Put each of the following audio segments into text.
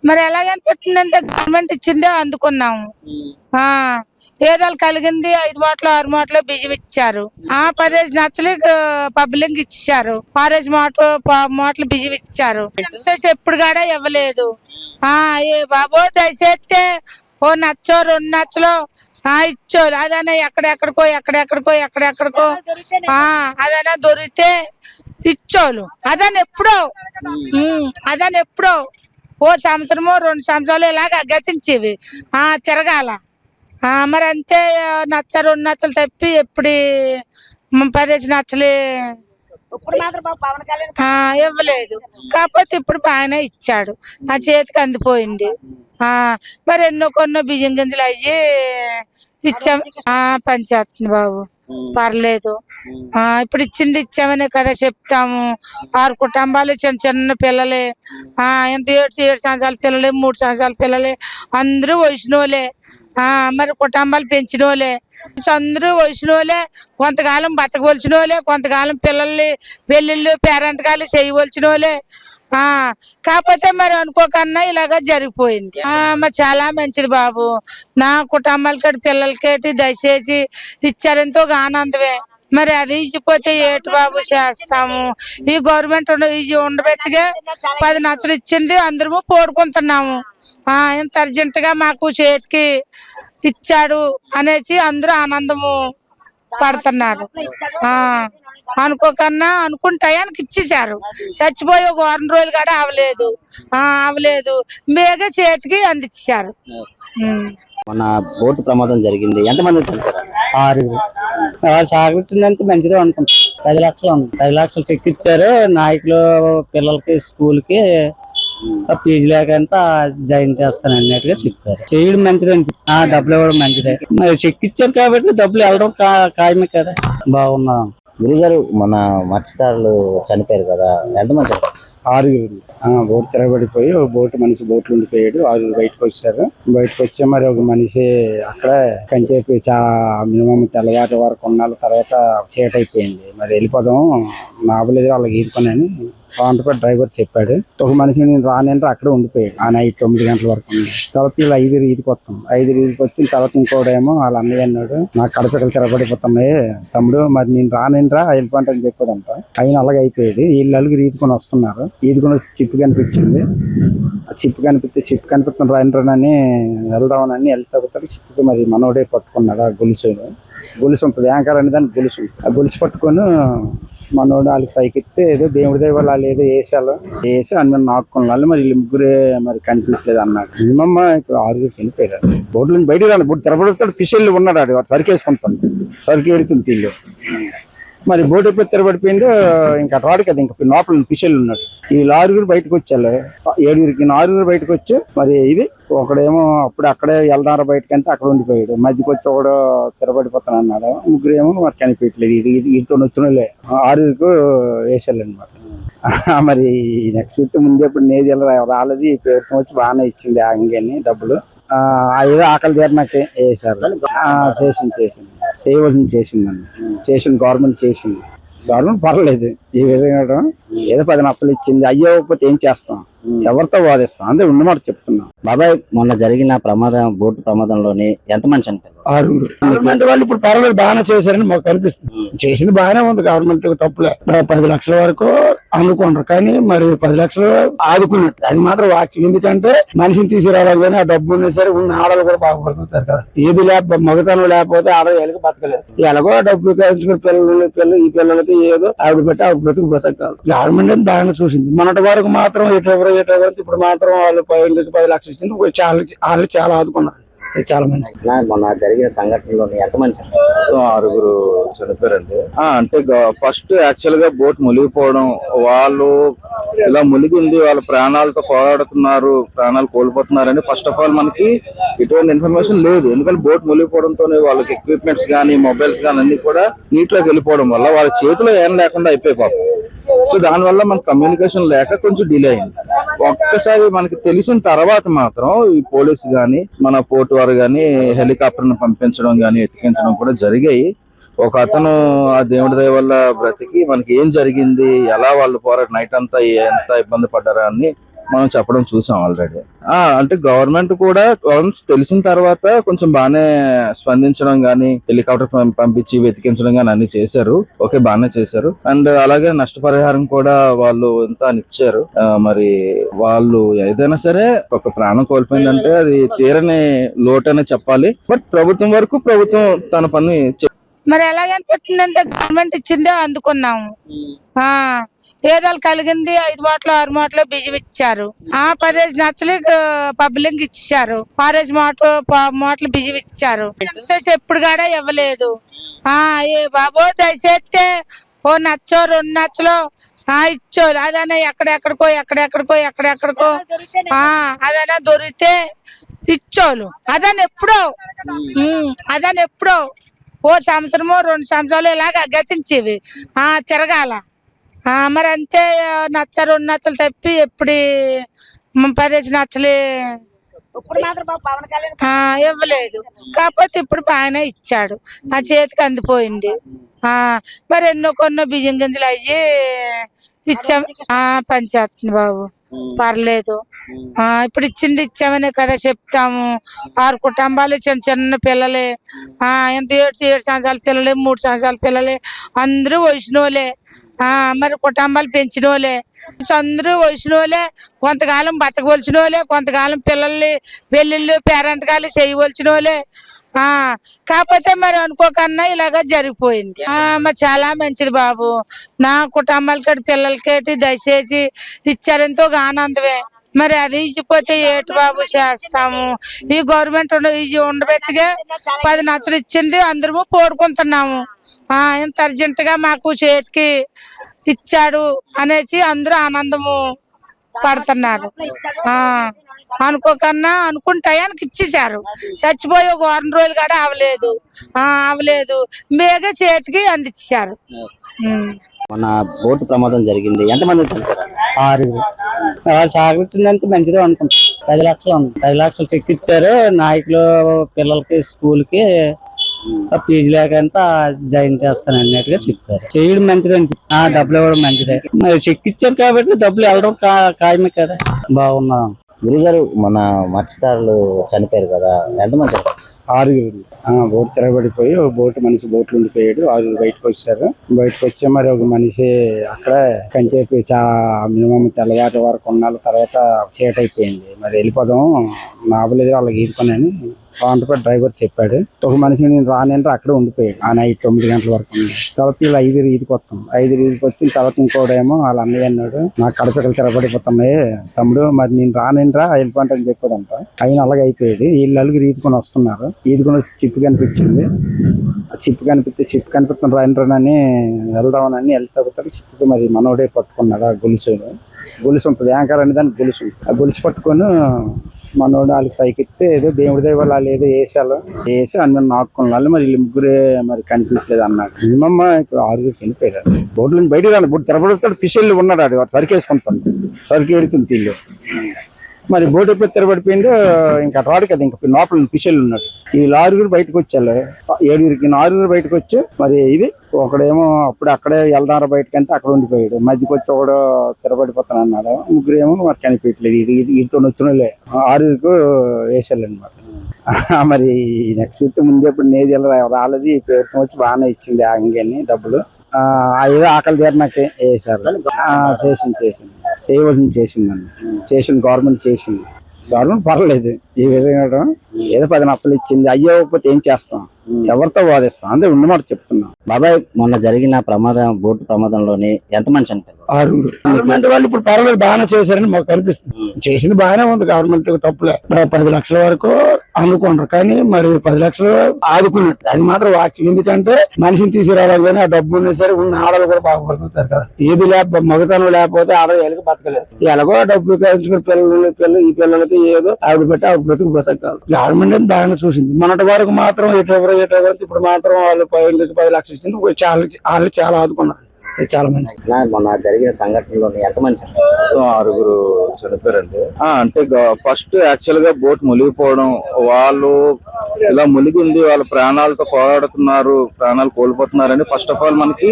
మరి ఎలాగనిపిస్తుందంటే గవర్నమెంట్ ఇచ్చిందే అందుకున్నాము. ఏదో కలిగింది 5 మూటలు 6 మూటలు బియ్యం ఇచ్చారు. 10 నచ్చలు పబ్లిక్ ఇచ్చారు. 6 మూటలు బియ్యం ఇచ్చారు. ఎప్పుడు కూడా ఇవ్వలేదు. ఏ బాబో దయచేస్తే ఓ నచ్చో 2 నచ్చలు ఇచ్చోరు. అదైనా ఎక్కడెక్కడికో అదైనా దొరికితే ఇచ్చోలు. అదని ఎప్పుడో ఓ సంవత్సరమో 2 సంవత్సరాలు ఇలాగ గతించేవి. తిరగాల మరి అంతే. 2 నచ్చలు తప్పి ఎప్పుడు 10 నచ్చలు ఇవ్వలేదు. కాకపోతే ఇప్పుడు బాగానే ఇచ్చాడు. నా చేతికి అందిపోయింది. మరి ఎన్నో బియ్యం గింజలు అయ్యి ఇచ్చాం. పనిచేస్తుంది బాబు, పర్లేదు. ఇప్పుడు ఇచ్చామనే కదా చెప్తాము. 6 కుటుంబాలు చిన్న పిల్లలే. ఎంత 7 సంవత్సరాల పిల్లలే, 3 సంవత్సరాల పిల్లలే, అందరూ వయసున వాళ్ళే. మరి కుటుంబాలు పెంచిన వాళ్ళే, అందరూ వయసున వాళ్ళే. కొంతకాలం బతకవలసిన వాళ్ళే, కొంతకాలం పిల్లల్ని పెళ్ళిళ్ళు పేరెంటకాలు చేయవలసిన వాళ్ళే. కాకపోతే మరి అనుకోకన్నా ఇలాగా జరిగిపోయింది. మరి చాలా మంచిది బాబు. నా కుటుంబాలకి పిల్లలకేటి దయచేసి ఇచ్చారంతో ఆనందమే. మరి అది ఇచ్చిపోతే ఏటి బాబు చేస్తాము. ఈ గవర్నమెంట్ ఇది ఉండబెట్టిగా 10 నచ్చలు ఇచ్చింది. అందరము పోడుకుంటున్నాము. ఇంత అర్జెంట్ గా మాకు చేతికి ఇచ్చాడు అనేసి అందరూ ఆనందము పడుతున్నారు. అనుకోకన్నా అనుకుంటాయానికి ఇచ్చేసారు. చచ్చిపోయి 1 వారం రోజులు కూడా అవలేదు. బేగా చేతికి అందించారు. మన బోటు ప్రమాదం జరిగింది. ఎంతమంది చనిపోయారు? 6. సాగుతుందంటే మంచిదే అనుకుంటాం. 10 లక్షలు ఉంది. 10 లక్షలు చెక్ ఇచ్చారు. నాయకులు పిల్లలకి స్కూల్ కి ఫీజు లేకంతా జాయిన్ చేస్తాను అన్నట్టుగా చెప్తారు. చేయడం మంచిదే అనిపిస్తుంది. డబ్బులు ఇవ్వడం మంచిదే. మరి చెక్ ఇచ్చారు కాబట్టి డబ్బులు వెళ్ళడం ఖాయమే కదా. బాగున్నా గురుగారు, మన మత్స్యకారులు చనిపోయారు కదా, ఎంతమంది? 6. బోట్ తిరగబడిపోయి ఒక మనిషి బోట్లు ఉండిపోయాడు. 6 బయటకు వచ్చారు. బయటకు వచ్చే మరి ఒక మనిషి అక్కడే కంచేపి మినిమం తెల్లవారి వరకు ఉన్నాళ్ళ తర్వాత చీట అయిపోయింది. మరి వెళ్ళిపోదాం నాబలేదు వాళ్ళకి ఈదుకొని కాంట్రాక్ట్ డ్రైవర్ చెప్పాడు. ఒక మనిషి నేను రానంటే అక్కడే ఉండిపోయాడు. నైట్ 9 గంటల వరకు ఉంది. తర్వాత వీళ్ళు 5 ఈదుకొస్తాం. 5 ఈదుకొచ్చిన తర్వాత ఇంకోడేమో వాళ్ళ అన్నయ్య అన్నాడు, నాకు కడపకలు తిరగబడిపోతున్నాయి తమ్ముడు, మరి నేను రానేంట్రా వెళ్ళిపోంటని చెప్పాడంట. ఆయన అలాగే అయిపోయాడు. వీళ్ళు 4 ఈదుకొని వస్తున్నారు. ఈదుకొని వచ్చి చిప్పు కనిపించింది. చిప్పు కనిపిస్తుంది రాని వెళ్దామని వెళ్తారు. చిప్పుకి మరి మనోడే పట్టుకున్నాడు. ఆ గొలుసు ఉంటుంది, యాంకర్ అనే దాన్ని గొలుసు. ఆ గొలుసు పట్టుకొని మనోడు వాళ్ళకి సైకిస్తే ఏదో దేవుడి దయ వల్ల వాళ్ళు ఏదో వేసి అన్ని నాకున్నాళ్ళు. మరి వీళ్ళు 3 మరి కనిపించలేదు అన్నాడు. మినిమమ్ ఇప్పుడు 6 చనిపోయారు. బోర్డు నుంచి బయటకు రాలి బోర్డు తెరబడుతాడు. ఫిషెళ్ళు ఉన్నాడు. వాడు సరికి వేసుకుంటాడు. సరికి ఎడుతుంది తీళ్ళు. మరి బోట్ ఎప్పుడు తెరబడిపోయిందో ఇంకా రాడు కదా. ఇంకా లోపల ఫిషెళ్ళు ఉన్నాడు. ఈ 6 బయటకు వచ్చారు. 7కి 4 బయటకు వచ్చి మరి ఇది ఒకడేమో అప్పుడు అక్కడే వెళ్దారా బయటకంటే అక్కడ ఉండిపోయాడు. మధ్యకి వచ్చి ఒకడు తిరబడిపోతాను అన్నాడు. 3 ఏమో మరి కనిపించలేదు. వీటితో వచ్చినలే 6 వేసారు అనమాట. మరి నెక్స్ట్ ముందే ఇప్పుడు నేది రాలేదు. ఈ పేరుతో వచ్చి బాగానే ఇచ్చింది అంగని డబ్బులు. ఏదో ఆకలి తీరినాకే వేసారు. చేసింది గవర్నమెంట్ చేసింది. గవర్నమెంట్ పర్లేదు. ఈ విధంగా ఏదో 10 నచ్చలు ఇచ్చింది. అయ్యకపోతే ఏం చేస్తాం, ఎవరితో వాదిస్తాం, అంతే ఉన్నమాట చెప్తున్నాం. బాబాయ్, మొన్న జరిగిన బోటు ప్రమాదంలోని ఎంతమంది చనిపోయారు? 6. గవర్నమెంట్ వాళ్ళు ఇప్పుడు పర్వాలేదు, బాగానే చేశారని మాకు కనిపిస్తుంది. చేసింది బాగానే ఉంది. గవర్నమెంట్ తప్పులే. 10 లక్షల వరకు అనుకున్నారు కానీ మరి 10 లక్షలు ఆదుకున్నట్టు అది మాత్రం వాక్యం. ఎందుకంటే మనిషిని తీసుకురావాలి కానీ ఆ డబ్బు ఉన్నా సరే ఉన్న ఆడలు కూడా బాగుపడుతుంటారు కదా. ఏది మగతనం లేకపోతే ఆడవాళ్ళకి బతకలేదు. ఎలాగో డబ్బు కాల్చుకుని ఈ పిల్లలకి ఏదో ఆవిడ పెట్టి ఆవిడ బ్రతకాలి. గవర్నమెంట్ బాగానే చూసింది. మొన్నటి వరకు మాత్రం ఎటెవరో ఇప్పుడు మాత్రం వాళ్ళు 10 లక్షలు ఇచ్చింది. వాళ్ళు చాలా ఆదుకున్నారు. చాలా మంచి. మొన్న జరిగిన సంఘటనలో ఎంతమంది? 6 చనిపోయారండి. అంటే ఫస్ట్ యాక్చువల్ గా బోట్ మునిగిపోవడం, వాళ్ళు ఇలా మునిగింది, వాళ్ళ ప్రాణాలతో పోరాడుతున్నారు, ప్రాణాలు కోల్పోతున్నారని ఫస్ట్ ఆఫ్ ఆల్ మనకి ఎటువంటి ఇన్ఫర్మేషన్ లేదు. ఎందుకంటే బోట్ మునిగిపోవడంతో వాళ్ళకి ఎక్విప్మెంట్స్ కానీ మొబైల్స్ కానీ అన్ని కూడా నీటిలోకి వెళ్ళిపోవడం వల్ల వాళ్ళ చేతిలో ఏం లేకుండా అయిపోయి పాపం. సో దానివల్ల మనకు కమ్యూనికేషన్ లేక కొంచెం డిలే అయింది. ఒక్కసారి మనకి తెలిసిన తర్వాత మాత్రం ఈ పోలీసు గాని మన పోర్టు వారు గాని హెలికాప్టర్ ను పంపించడం గాని ఎత్తికించడం కూడా జరిగాయి. ఒక అతను ఆ దేవుడి దయ వల్ల బ్రతికి మనకి ఏం జరిగింది, ఎలా వాళ్ళు నైట్ అంతా ఎంత ఇబ్బంది పడ్డారా అని మనం చెప్పడం చూసాం ఆల్రెడీ. అంటే గవర్నమెంట్ కూడా వన్స్ తెలిసిన తర్వాత కొంచెం బాగానే స్పందించడం గానీ, హెలికాప్టర్ పంపించి వెతికించడం గానీ అన్ని చేశారు. ఓకే, బాగానే చేశారు. అండ్ అలాగే నష్టపరిహారం కూడా వాళ్ళు ఎంత అని ఇచ్చారు. మరి వాళ్ళు ఏదైనా సరే ఒక ప్రాణం కోల్పోయిందంటే అది తీరని లోటనే చెప్పాలి. బట్ ప్రభుత్వం వరకు ప్రభుత్వం తన పని మరి ఎలాగనిపిస్తుందంటే గవర్నమెంట్ ఇచ్చిందే అందుకున్నాము. ఏదో కలిగింది 5 మూటలు 6 మూటలు బియ్యం ఇచ్చారు. 10 నచ్చలు పబ్లిక్ ఇచ్చారు. 6 మూటలు బియ్యం ఇచ్చారు. ఎప్పుడు కూడా ఇవ్వలేదు. ఏ బాబో దయచేస్తే ఓ నచ్చో 2 నచ్చలు ఇచ్చోరు. అదైనా ఎక్కడెక్కడికో అదైనా దొరికితే ఇచ్చోలు. అదని ఎప్పుడో ఓ సంవత్సరమో 2 సంవత్సరాలు ఇలాగ గతించేవి. తిరగాల మరి అంతే. 2 నచ్చలు తప్పి ఎప్పుడు 10 నచ్చలే ఇవ్వలేదు. కాకపోతే ఇప్పుడు బాగానే ఇచ్చాడు. నా చేతికి అందిపోయింది. మరి కొన్ని బియ్యం గింజలు అయ్యి ఇచ్చాం. పంచేస్తుంది బాబు, పర్లేదు. ఇప్పుడు ఇచ్చామనే కదా చెప్తాము. 6 కుటుంబాలు చిన్న పిల్లలే. ఎంత 7 సంవత్సరాల పిల్లలే, 3 సంవత్సరాల పిల్లలే, అందరూ వయసున వాళ్ళే. మరి కుటుంబాలు పెంచిన వాళ్ళే, అందరూ వయసున వాళ్ళే. కొంతకాలం బతకవలసిన వాళ్ళే, కొంతకాలం పిల్లల్ని పెళ్ళిళ్ళు పేరెంట్గాలు చేయవలసిన వాళ్ళే. కాకపోతే మరి అనుకోకన్నా ఇలాగా జరిగిపోయింది. మరి చాలా మంచిది బాబు. నా కుటుంబాలకి పిల్లలకి దయచేసి ఇచ్చారంతో ఒక ఆనందమే. మరి అది ఇచ్చిపోతే ఏటి బాబు చేస్తాము. ఈ గవర్నమెంట్ ఉండబెట్టిగా 10 నచ్చలు ఇచ్చింది. అందరము పోడుకుంటున్నాము. ఇంత అర్జెంట్ గా మాకు చేతికి ఇచ్చాడు అనేసి అందరూ ఆనందము పడుతున్నారు. అనుకోకన్నా అనుకుంటాయానికి ఇచ్చేసారు. చచ్చిపోయి ఒక 1 రోజులు కూడా అవలేదు. బేగా చేతికి అందించారు. మన బోటు ప్రమాదం జరిగింది, ఎంతమంది చనిపోయారు? 6. సాగుతుందంటే మంచిదే అనుకుంటాం. 10 లక్షలు ఉంది. 10 లక్షలు చెక్ ఇచ్చారు. నాయకులు పిల్లలకి స్కూల్కి ఫీజు లేకంతా జాయిన్ చేస్తాను అన్నట్టుగా చెప్తారు. చేయడం మంచిదే అనిపిస్తుంది. డబ్బులు ఇవ్వడం మంచిదే. చెక్ ఇచ్చారు కాబట్టి డబ్బులు వెళ్ళడం ఖాయమే కదా. బాగున్నాం. గురుగారు, మన మత్స్యకారులు చనిపోయారు కదా, ఎంతమంది చనిపోయారు? 6. బోట్ తిరగబడిపోయి ఒక మనిషి బోట్లు ఉండిపోయాడు. 6 బయటకు వచ్చారు. బయటకు వచ్చే మరి ఒక మనిషి అక్కడ కంచేపి మినిమం తెల్లవారి వరకు ఉన్నాళ్ళ తర్వాత చీట అయిపోయింది. మరి వెళ్ళిపోదాం నాబలేదు వాళ్ళకి ఈదుకొనని కాంటపై డ్రైవర్ చెప్పాడు. ఒక మనిషి నేను రానంటే అక్కడే ఉండిపోయాడు. నైట్ 9 గంటల వరకు ఉంది. తర్వాత వీళ్ళు 5 ఈదికి వస్తాం. 5 ఈదికి వచ్చిన తర్వాత ఇంకోడేమో వాళ్ళ అన్నయ్య అన్నాడు, నాకు కడపకలు తిరగబడిపోతున్నాయి తమ్ముడు, మరి నేను రానేంట్రా వెళ్ళిపోండి అని చెప్పాడంట. ఆయన అలాగే అయిపోయాడు. వీళ్ళు అలుగురు ఈదుకొని వస్తున్నారు. ఈదుకొని వచ్చి చిప్పు కనిపించింది. చిప్పు కనిపిస్తున్న రాని వెళ్దామని వెళ్తాడు. చిప్పుకి మరి మనోడే పట్టుకున్నాడు. ఆ గొలుసు ఉంటుంది, యాంకర్ అనే దానికి గొలుసు ఉంటుంది. ఆ గొలుసు పట్టుకొని మనోడు వాళ్ళకి సైకిస్తే ఏదో దేవుడి దేవాళ్ళు వాళ్ళు ఏదో వేసి అందరూ నాక్కున్నారు. మరి వీళ్ళు ముగ్గురే మరి కనిపించలేదు అన్నాడు. మినిమమ్ ఇప్పుడు 6 చనిపోయారు. బోర్డు నుంచి బయటకు రాలి బోర్డు తెరబడుతాడు. పిసెళ్ళు ఉన్నాడు. వాడు సరికి వేసుకుంటాడు. సరికి వెళ్తుంది తీళ్ళు. మరి బోర్డు ఎప్పుడు తెరబడిపోయిందో ఇంకా రాడు కదా. ఇంకా లోపల పిసెళ్ళు ఉన్నాడు. ఈ 6 బయటకు వచ్చారు. 7 బయటకు వచ్చి మరి ఇది ఒకడేమో అప్పుడు అక్కడే వెళ్దారా బయటకంటే అక్కడ ఉండిపోయాడు. మధ్యకి వచ్చి ఒకడు తిరబడిపోతాను అన్నాడు. ముగ్గురేమో మరి కనిపించలేదు. వీటితో వచ్చినలే 6 వేసారు అనమాట. మరి నెక్స్ట్ ముందు ఎప్పుడు నేది రాలేదు. ప్రభుత్వం వచ్చి బాగానే ఇచ్చింది అంగని డబ్బులు. ఏదో ఆకలి తీరనాకే వేసారు. చేసింది గవర్నమెంట్ చేసింది. గవర్నమెంట్ పర్లేదు. ఈ విధంగా ఏదో 10 నచ్చలు ఇచ్చింది. అయ్యకపోతే ఏం చేస్తాం, ఎవరితో వాదిస్తాం, అంతే ఉన్నమాట చెప్తున్నాం. బాబాయ్, మొన్న జరిగిన బోటు ప్రమాదంలోని ఎంతమంది చనిపోయారు? 6. గవర్నమెంట్ వాళ్ళు ఇప్పుడు పర్వాలేదు బాగానే చేశారని మాకు కనిపిస్తుంది. చేసింది బాగానే ఉంది. గవర్నమెంట్ తప్పులే. 10 లక్షల వరకు అనుకుంటారు కానీ మరి 10 లక్షలు ఆదుకున్నట్టు అది మాత్రం వాక్యం. ఎందుకంటే మనిషిని తీసుకురావాలి కానీ ఆ డబ్బు ఉన్నా సరే ఉన్న ఆడలు కూడా బాగుపడుతుంటారు కదా. ఏది మగతనం లేకపోతే ఆడవాళ్ళకి బతకలేదు. ఎలాగో డబ్బు కలిసి ఈ పిల్లలకి ఏదో ఆవిడ పెట్టి ఆవిడ బ్రతకాలి. గవర్నమెంట్ బాగానే చూసింది. మొన్నటి వరకు మాత్రం ఇప్పుడు మాత్రం వాళ్ళు 10 లక్షలు ఇచ్చింది. వాళ్ళు చాలా ఆదుకున్నారు. ఇది చాలా మంచి. మొన్న జరిగిన సంఘటనలో ఎంతమంది మొత్తం 6 చనిపోయారండి. అంటే ఫస్ట్ యాక్చువల్ గా బోట్ మునిగిపోవడం, వాళ్ళు ఇలా మునిగింది, వాళ్ళ ప్రాణాలతో పోరాడుతున్నారు, ప్రాణాలు కోల్పోతున్నారని ఫస్ట్ ఆఫ్ ఆల్ మనకి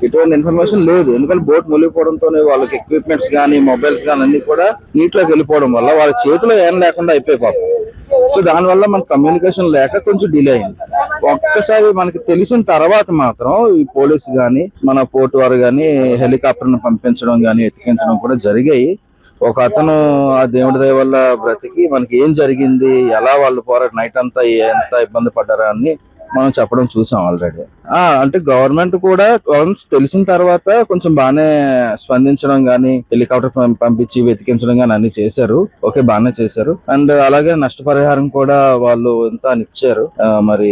ఎటువంటి ఇన్ఫర్మేషన్ లేదు. ఎందుకంటే బోట్ మునిగిపోవడంతో వాళ్ళకి ఎక్విప్మెంట్స్ కానీ మొబైల్స్ కానీ అన్ని కూడా నీటిలోకి వెళ్ళిపోవడం వల్ల వాళ్ళ చేతిలో ఏం లేకుండా అయిపోయి పాపం. సో దానివల్ల మనకు కమ్యూనికేషన్ లేక కొంచెం డిలే అయింది. ఒక్కసారి మనకి తెలిసిన తర్వాత మాత్రం ఈ పోలీసు గాని మన పోర్టు వారు గాని హెలికాప్టర్ ను పంపించడం గాని ఎత్తికించడం కూడా జరిగాయి. ఒక అతను ఆ దేవుడి దయ వల్ల బ్రతికి మనకి ఏం జరిగింది, ఎలా వాళ్ళు పోరాడు నైట్ అంతా ఎంత ఇబ్బంది పడ్డారా అని మనం చెప్పడం చూసాం ఆల్రెడీ. అంటే గవర్నమెంట్ కూడా వన్స్ తెలిసిన తర్వాత కొంచెం బాగానే స్పందించడం గానీ, హెలికాప్టర్ పంపించి వెతికించడం గానీ అన్ని చేశారు. ఓకే, బాగానే చేశారు. అండ్ అలాగే నష్టపరిహారం కూడా వాళ్ళు ఎంత అని ఇచ్చారు. మరి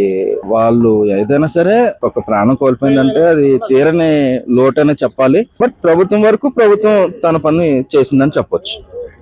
వాళ్ళు ఏదైనా సరే ఒక ప్రాణం కోల్పోయిందంటే అది తీరని లోటనే చెప్పాలి. బట్ ప్రభుత్వం వరకు ప్రభుత్వం తన పని చేసిందని చెప్పొచ్చు.